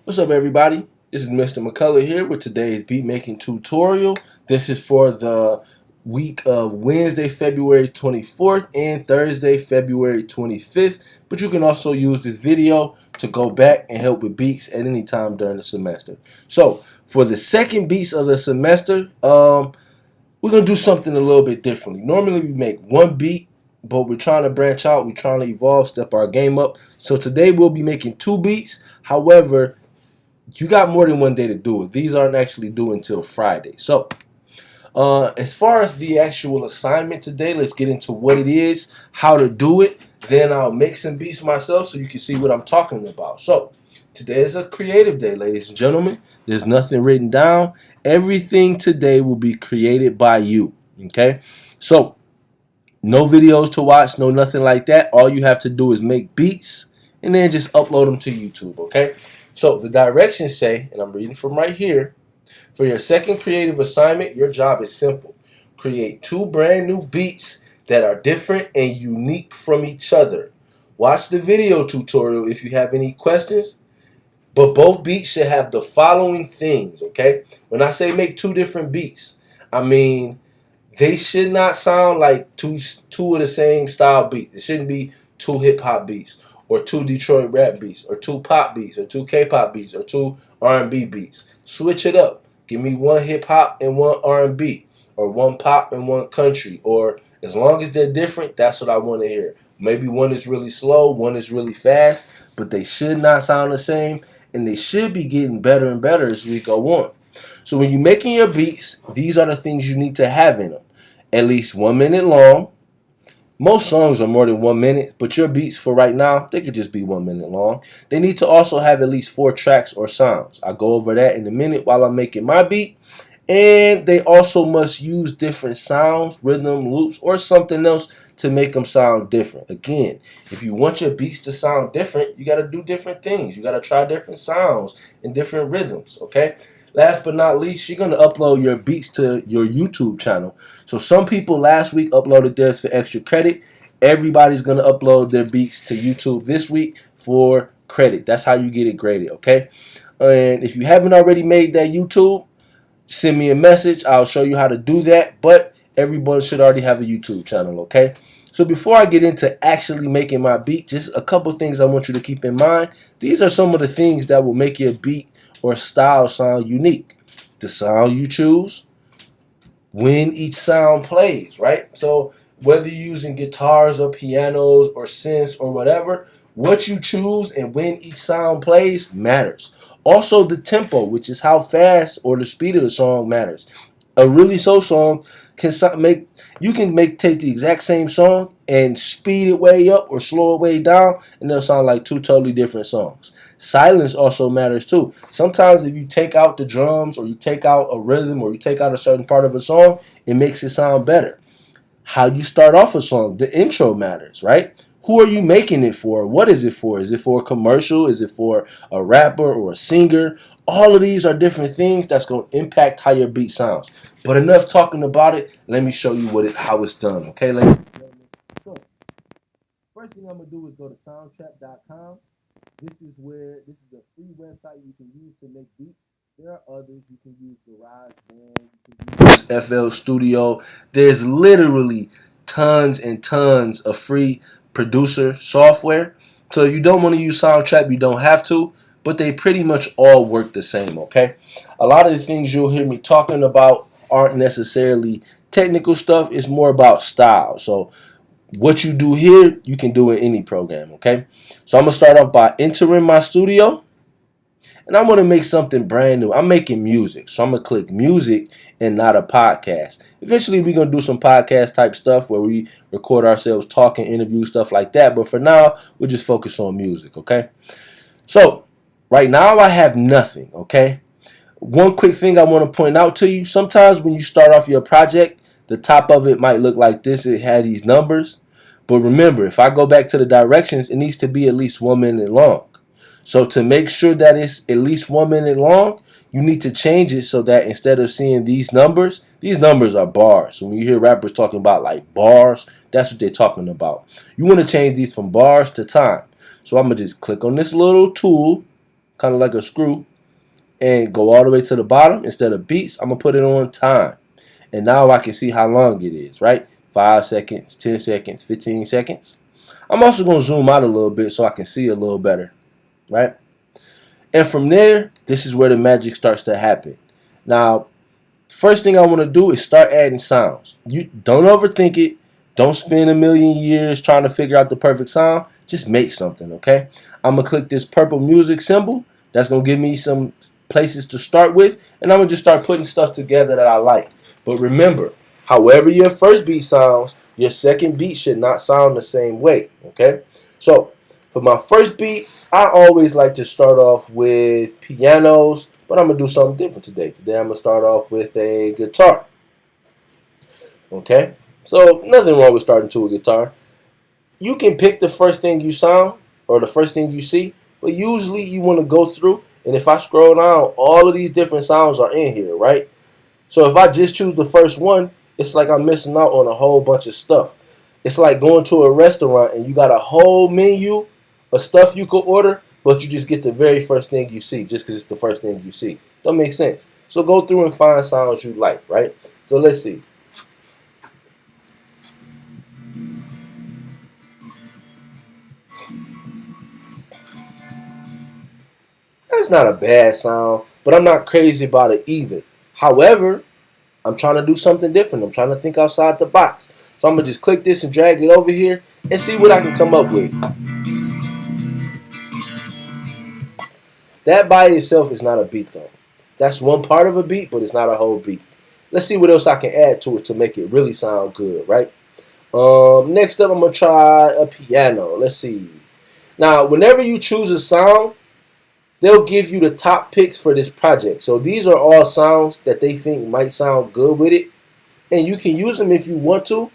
What's up, everybody? This is Mr. McCullough here with today's beat making tutorial. This is for the week of Wednesday, February 24th and Thursday, February 25th. But you can also use this video to go back and help with beats at any time during the semester. So for the second beats of the semester, we're going to do something a little bit differently. Normally we make one beat, but we're trying to branch out. We're trying to evolve, step our game up. So today we'll be making two beats. However, you got more than one day to do it. These aren't actually due until Friday. So as far as the actual assignment today, let's get into what it is, how to do it. Then I'll make some beats myself so you can see what I'm talking about. So today is a creative day, ladies and gentlemen. There's nothing written down. Everything today will be created by you. Okay? So no videos to watch, no nothing like that. All you have to do is make beats and then just upload them to YouTube. Okay? So the directions say, and I'm reading from right here, for your second creative assignment, your job is simple. Create two brand new beats that are different and unique from each other. Watch the video tutorial if you have any questions, but both beats should have the following things, okay? When I say make two different beats, I mean they should not sound like two of the same style beats. It shouldn't be two hip-hop beats, or two Detroit rap beats, or two pop beats, or two K-pop beats, or two R&B beats. Switch it up. Give me one hip-hop and one R&B, or one pop and one country, or as long as they're different, that's what I want to hear. Maybe one is really slow, one is really fast, but they should not sound the same, and they should be getting better and better as we go on. So when you're making your beats, these are the things you need to have in them. At least 1 minute long. Most songs are more than 1 minute, but your beats for right now, they could just be 1 minute long. They need to also have at least 4 tracks or sounds. I'll go over that in a minute while I'm making my beat. And they also must use different sounds, rhythm, loops, or something else to make them sound different. Again, if you want your beats to sound different, you got to do different things. You got to try different sounds and different rhythms, okay? Last but not least, you're going to upload your beats to your YouTube channel. So some people last week uploaded theirs for extra credit. Everybody's going to upload their beats to YouTube this week for credit. That's how you get it graded, okay? And if you haven't already made that YouTube, send me a message. I'll show you how to do that. But everyone should already have a YouTube channel, okay? So before I get into actually making my beat, just a couple things I want you to keep in mind. These are some of the things that will make your beat or style sound unique. The sound you choose, when each sound plays, right? So whether you're using guitars or pianos or synths or whatever, what you choose and when each sound plays matters. Also the tempo, which is how fast or the speed of the song matters. A really slow song can take the exact same song and speed it way up or slow it way down, and they'll sound like two totally different songs. Silence also matters too. Sometimes if you take out the drums, or you take out a rhythm, or you take out a certain part of a song, it makes it sound better. How you start off a song, the intro matters, right? Who are you making it for? What is it for? Is it for a commercial? Is it for a rapper or a singer? All of these are different things that's going to impact how your beat sounds. But enough talking about it. Let me show you how it's done. Okay, so first thing I'm going to do is go to soundtrap.com. This is a free website you can use to make beats. There are others. You can use GarageBand, you can use FL Studio. There's literally tons and tons of free producer software. So if you don't want to use Soundtrap, you don't have to, but they pretty much all work the same, okay? A lot of the things you'll hear me talking about aren't necessarily technical stuff. It's more about style. So what you do here, you can do in any program, okay? So I'm going to start off by entering my studio. And I'm going to make something brand new. I'm making music. So I'm going to click music and not a podcast. Eventually, we're going to do some podcast type stuff where we record ourselves talking, interview, stuff like that. But for now, we'll just focus on music, okay? So right now, I have nothing, okay? One quick thing I want to point out to you. Sometimes when you start off your project, the top of it might look like this. It had these numbers. But remember, if I go back to the directions, it needs to be at least 1 minute long. So to make sure that it's at least 1 minute long, you need to change it so that instead of seeing these numbers are bars. So when you hear rappers talking about like bars, that's what they're talking about. You want to change these from bars to time. So I'm going to just click on this little tool kind of like a screw, and go all the way to the bottom. Instead of beats, I'm going to put it on time. And now I can see how long it is, right? 5 seconds, 10 seconds, 15 seconds. I'm also going to zoom out a little bit so I can see a little better, right? And from there, this is where the magic starts to happen. Now, first thing I want to do is start adding sounds. You don't overthink it. Don't spend a million years trying to figure out the perfect sound. Just make something, okay? I'm going to click this purple music symbol. That's going to give me some places to start with. And I'm going to just start putting stuff together that I like. But remember, however your first beat sounds, your second beat should not sound the same way, okay? So, for my first beat, I always like to start off with pianos, but I'm going to do something different today. Today I'm going to start off with a guitar. Okay? So, nothing wrong with starting to a guitar. You can pick the first thing you sound or the first thing you see, but usually you want to go through, and if I scroll down, all of these different sounds are in here, right? So if I just choose the first one, it's like I'm missing out on a whole bunch of stuff. It's like going to a restaurant and you got a whole menu of stuff you could order, but you just get the very first thing you see just because it's the first thing you see. Don't make sense. So go through and find sounds you like, right? So let's see. That's not a bad sound, but I'm not crazy about it either. However, I'm trying to do something different. I'm trying to think outside the box. So I'm going to just click this and drag it over here and see what I can come up with. That by itself is not a beat though. That's one part of a beat, but it's not a whole beat. Let's see what else I can add to it to make it really sound good, right? Next up, I'm going to try a piano. Let's see. Now, whenever you choose a sound, they'll give you the top picks for this project. So these are all sounds that they think might sound good with it. And you can use them if you want to.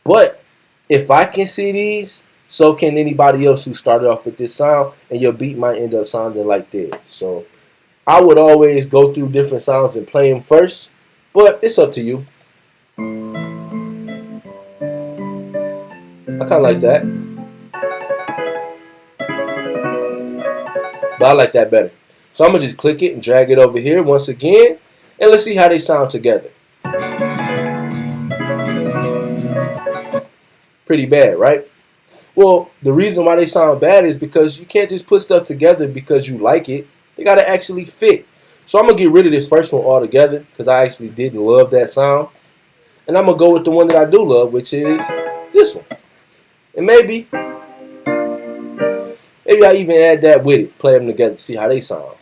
But if I can see these, so can anybody else who started off with this sound. And your beat might end up sounding like this. So I would always go through different sounds and play them first. But it's up to you. I kind of like that. But I like that better. So I'm going to just click it and drag it over here once again. And let's see how they sound together. Pretty bad, right? Well, the reason why they sound bad is because you can't just put stuff together because you like it. They got to actually fit. So I'm going to get rid of this first one altogether because I actually didn't love that sound. And I'm going to go with the one that I do love, which is this one. And maybe I even add that with it, play them together, see how they sound.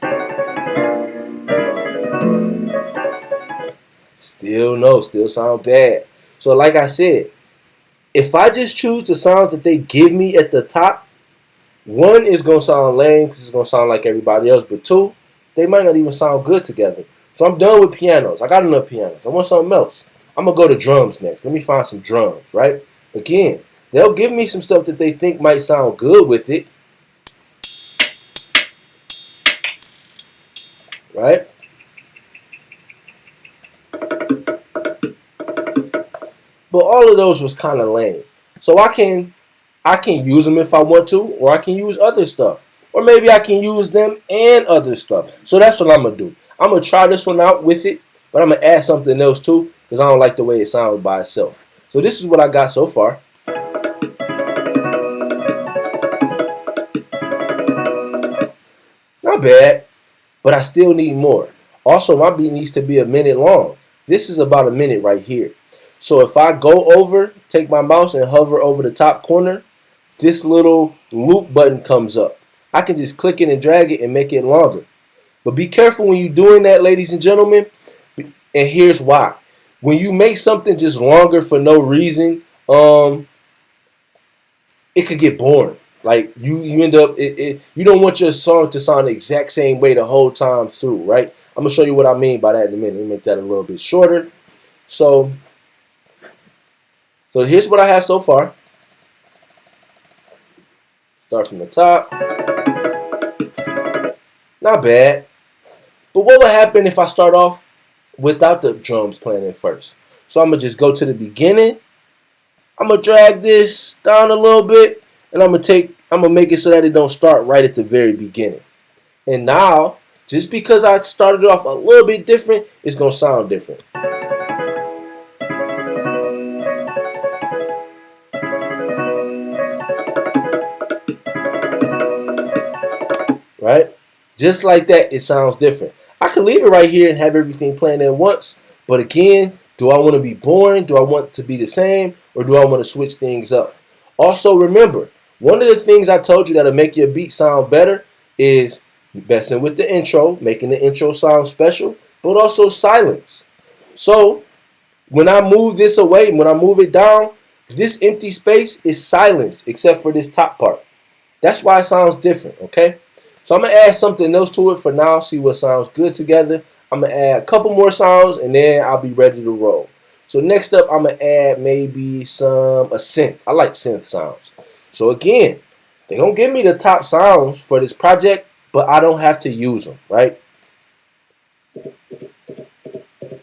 Still sound bad. So like I said, if I just choose the sounds that they give me at the top, one is going to sound lame because it's going to sound like everybody else, but two, they might not even sound good together. So I'm done with pianos. I got enough pianos. I want something else. I'm going to go to drums next. Let me find some drums, right? Again, they'll give me some stuff that they think might sound good with it. Right? But all of those was kind of lame. So I can use them if I want to, or I can use other stuff. Or maybe I can use them and other stuff. So that's what I'm going to do. I'm going to try this one out with it, but I'm going to add something else too because I don't like the way it sounds by itself. So this is what I got so far. Not bad. But I still need more. Also, my beat needs to be a minute long. This is about a minute right here. So if I go over, take my mouse and hover over the top corner, this little loop button comes up. I can just click it and drag it and make it longer. But be careful when you're doing that, ladies and gentlemen. And here's why. When you make something just longer for no reason, it could get boring. Like you end up, you don't want your song to sound the exact same way the whole time through, right? I'm gonna show you what I mean by that in a minute. Let me make that a little bit shorter. So here's what I have so far. Start from the top. Not bad. But what would happen if I start off without the drums playing at first? So I'm gonna just go to the beginning. I'm gonna drag this down a little bit. And I'm gonna make it so that it don't start right at the very beginning. And now, just because I started off a little bit different, it's going to sound different. Right? Just like that, it sounds different. I can leave it right here and have everything playing at once. But again, do I want to be boring? Do I want to be the same? Or do I want to switch things up? Also, remember, one of the things I told you that'll make your beat sound better is messing with the intro, making the intro sound special, but also silence. So when I move this away, when I move it down, this empty space is silence except for this top part. That's why it sounds different, okay? So I'm going to add something else to it for now, see what sounds good together. I'm going to add a couple more sounds, and then I'll be ready to roll. So next up, I'm going to add maybe a synth. I like synth sounds. So again, they're going to give me the top sounds for this project, but I don't have to use them, right?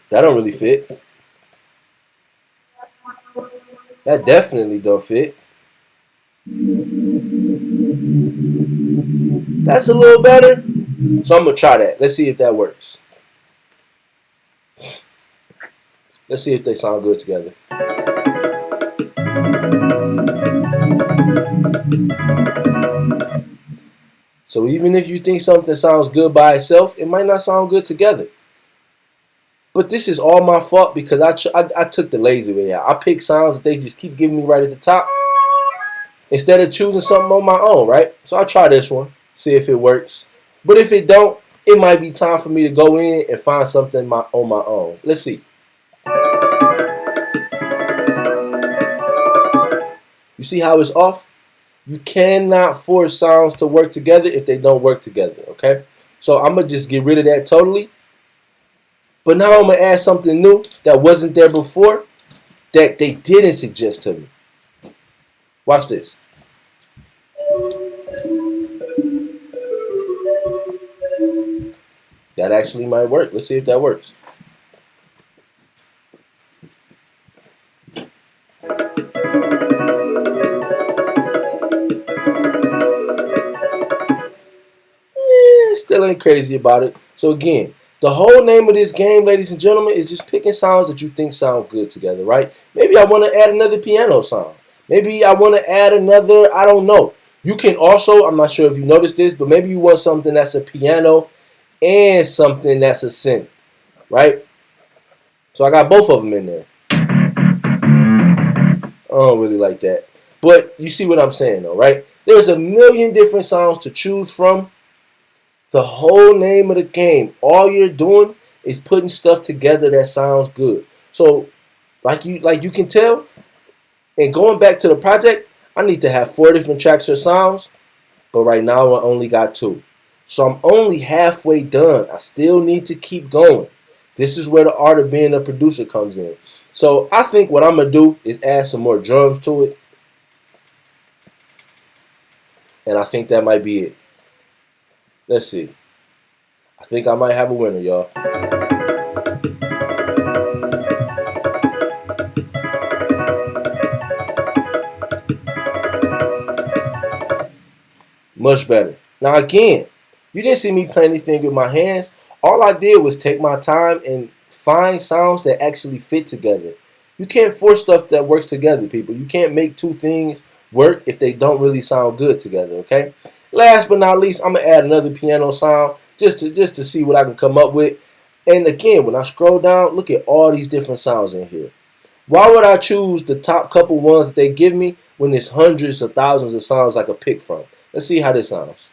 That don't really fit. That definitely don't fit. That's a little better. So I'm going to try that. Let's see if that works. Let's see if they sound good together. So even if you think something sounds good by itself, it might not sound good together. But this is all my fault because I took the lazy way out. I pick sounds that they just keep giving me right at the top instead of choosing something on my own, right? So I'll try this one, see if it works. But if it don't, it might be time for me to go in and find something on my own. Let's see. You see how it's off? You cannot force sounds to work together if they don't work together, okay? So I'm going to just get rid of that totally. But now I'm going to add something new that wasn't there before that they didn't suggest to me. Watch this. That actually might work. Let's see if that works. Still ain't crazy about it. So again, the whole name of this game, ladies and gentlemen, is just picking sounds that you think sound good together, right? Maybe I want to add another piano sound. Maybe I want to add another, I don't know. You can also, I'm not sure if you noticed this, but maybe you want something that's a piano and something that's a synth, right? So I got both of them in there. I don't really like that. But you see what I'm saying though, right? There's a million different sounds to choose from. The whole name of the game, all you're doing is putting stuff together that sounds good. So, like you can tell, and going back to the project, I need to have 4 different tracks or sounds, but right now I only got 2. So I'm only halfway done. I still need to keep going. This is where the art of being a producer comes in. So I think what I'm going to do is add some more drums to it. And I think that might be it. Let's see. I think I might have a winner, y'all. Much better. Now again, you didn't see me play anything with my hands. All I did was take my time and find sounds that actually fit together. You can't force stuff that works together, people. You can't make 2 things work if they don't really sound good together, okay? Last but not least, I'm going to add another piano sound just to see what I can come up with. And again, when I scroll down, look at all these different sounds in here. Why would I choose the top couple ones that they give me when there's hundreds of thousands of sounds I could pick from? Let's see how this sounds.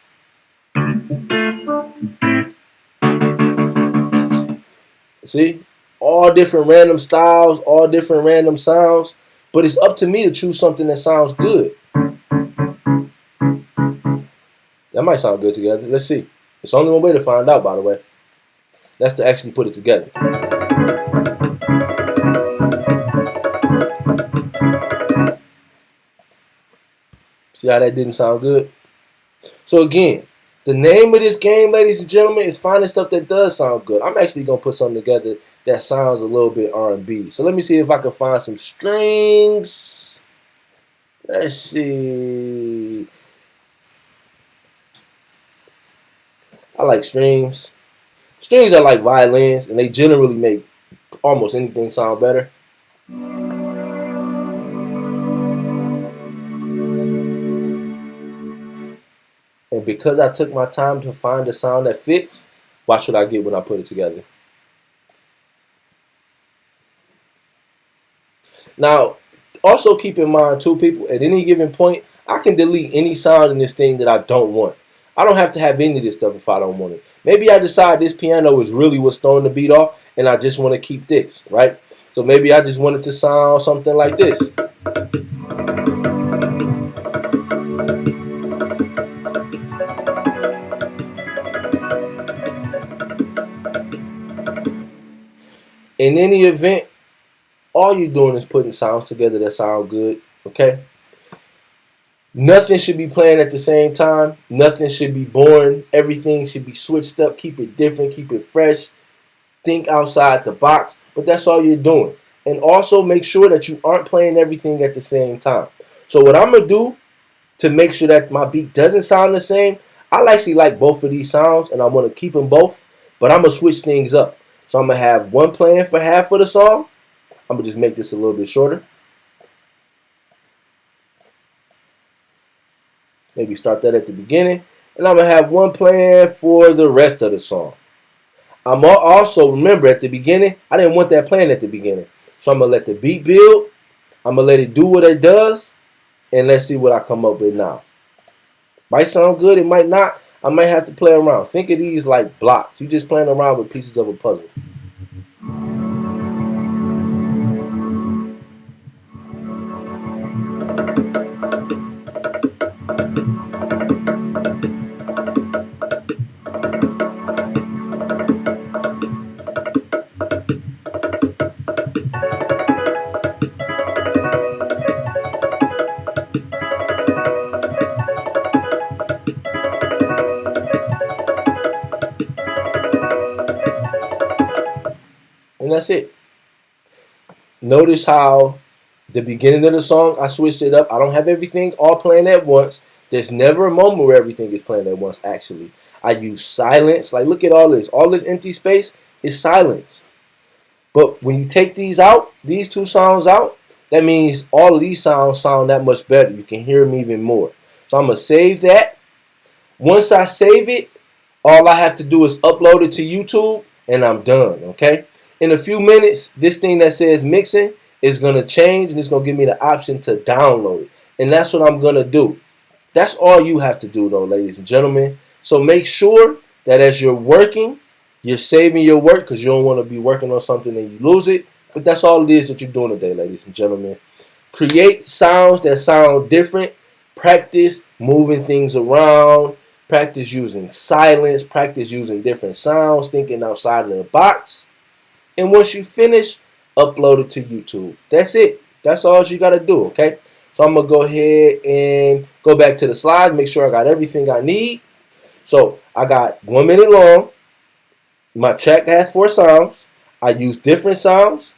See? All different random styles, all different random sounds. But it's up to me to choose something that sounds good. That might sound good together. Let's see. It's only one way to find out, by the way. That's to actually put it together. See how that didn't sound good? So again, the name of this game, ladies and gentlemen, is finding stuff that does sound good. I'm actually going to put something together that sounds a little bit R&B. So let me see if I can find some strings. Let's see. I like strings. Strings are like violins, and they generally make almost anything sound better. And because I took my time to find a sound that fits, watch what I get when I put it together. Now, also keep in mind too, people, at any given point, I can delete any sound in this thing that I don't want. I don't have to have any of this stuff if I don't want it. Maybe I decide this piano is really what's throwing the beat off, and I just want to keep this, right? So maybe I just want it to sound something like this. In any event, all you're doing is putting sounds together that sound good, okay? Nothing should be playing at the same time. Nothing should be boring. Everything should be switched up. Keep it different. Keep it fresh. Think outside the box. But that's all you're doing. And also make sure that you aren't playing everything at the same time. So what I'm going to do to make sure that my beat doesn't sound the same, I actually like both of these sounds, and I want to keep them both. But I'm going to switch things up. So I'm going to have one playing for half of the song. I'm going to just make this a little bit shorter. Maybe start that at the beginning. And I'm going to have one playing for the rest of the song. I'm also, remember, at the beginning, I didn't want that playing at the beginning. So I'm going to let the beat build. I'm going to let it do what it does. And let's see what I come up with now. Might sound good. It might not. I might have to play around. Think of these like blocks. You're just playing around with pieces of a puzzle. And that's it. Notice how the beginning of the song, I switched it up. I don't have everything all playing at once. There's never a moment where everything is playing at once, actually. I use silence. Like, look at all this. All this empty space is silence. But when you take these out, these two sounds out, that means all of these sounds sound that much better. You can hear them even more. So I'm going to save that. Once I save it, all I have to do is upload it to YouTube, and I'm done, okay? In a few minutes, this thing that says mixing is going to change, and it's going to give me the option to download it. And that's what I'm going to do. That's all you have to do, though, ladies and gentlemen. So make sure that as you're working, you're saving your work, because you don't want to be working on something and you lose it. But that's all it is that you're doing today, ladies and gentlemen. Create sounds that sound different. Practice moving things around. Practice using silence. Practice using different sounds, thinking outside of the box. And once you finish, upload it to YouTube. That's it. That's all you got to do, okay? So I'm going to go ahead and go back to the slides, make sure I got everything I need. So I got 1 minute long. My track has 4 sounds. I use different sounds.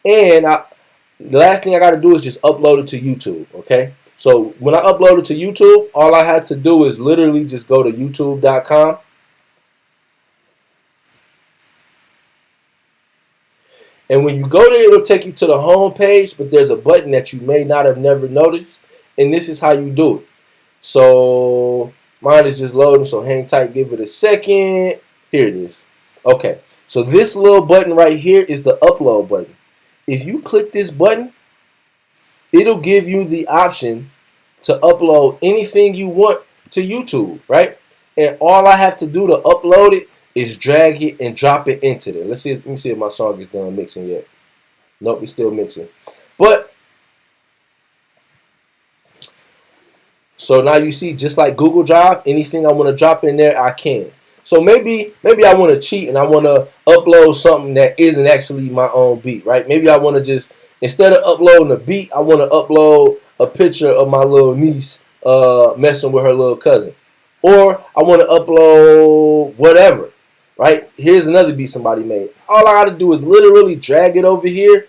And the last thing I got to do is just upload it to YouTube, okay? So when I upload it to YouTube, all I had to do is literally just go to youtube.com. And when you go there, it'll take you to the home page, but there's a button that you may not have never noticed. And this is how you do it. So mine is just loading, so hang tight, give it a second. Here it is. Okay, so this little button right here is the upload button. If you click this button, it'll give you the option to upload anything you want to YouTube, right? And all I have to do to upload it is drag it and drop it into there. Let me see if my song is done mixing yet. Nope, it's still mixing. But so now you see, just like Google Drive, anything I want to drop in there, I can. So maybe I want to cheat and I want to upload something that isn't actually my own beat, right? Maybe I want to just, instead of uploading a beat, I want to upload a picture of my little niece messing with her little cousin. Or I want to upload whatever. Right? Here's another beat somebody made. All I got to do is literally drag it over here.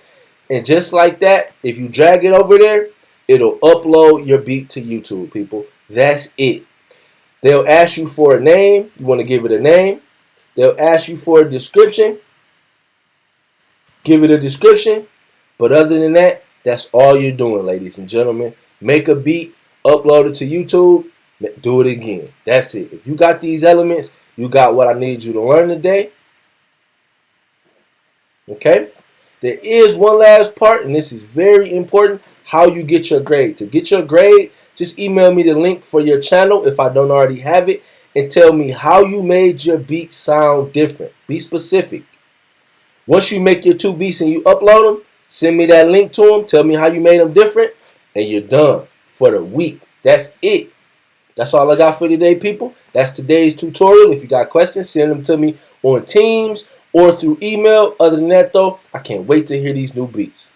And just like that, if you drag it over there, it'll upload your beat to YouTube, people. That's it. They'll ask you for a name. You want to give it a name. They'll ask you for a description. Give it a description. But other than that, that's all you're doing, ladies and gentlemen. Make a beat, upload it to YouTube, do it again. That's it. If you got these elements, you got what I need you to learn today. Okay? There is one last part, and this is very important, how you get your grade. To get your grade, just email me the link for your channel if I don't already have it, and tell me how you made your beat sound different. Be specific. Once you make your 2 beats and you upload them, send me that link to them. Tell me how you made them different, and you're done for the week. That's it. That's all I got for today, people. That's today's tutorial. If you got questions, send them to me on Teams or through email. Other than that, though, I can't wait to hear these new beats.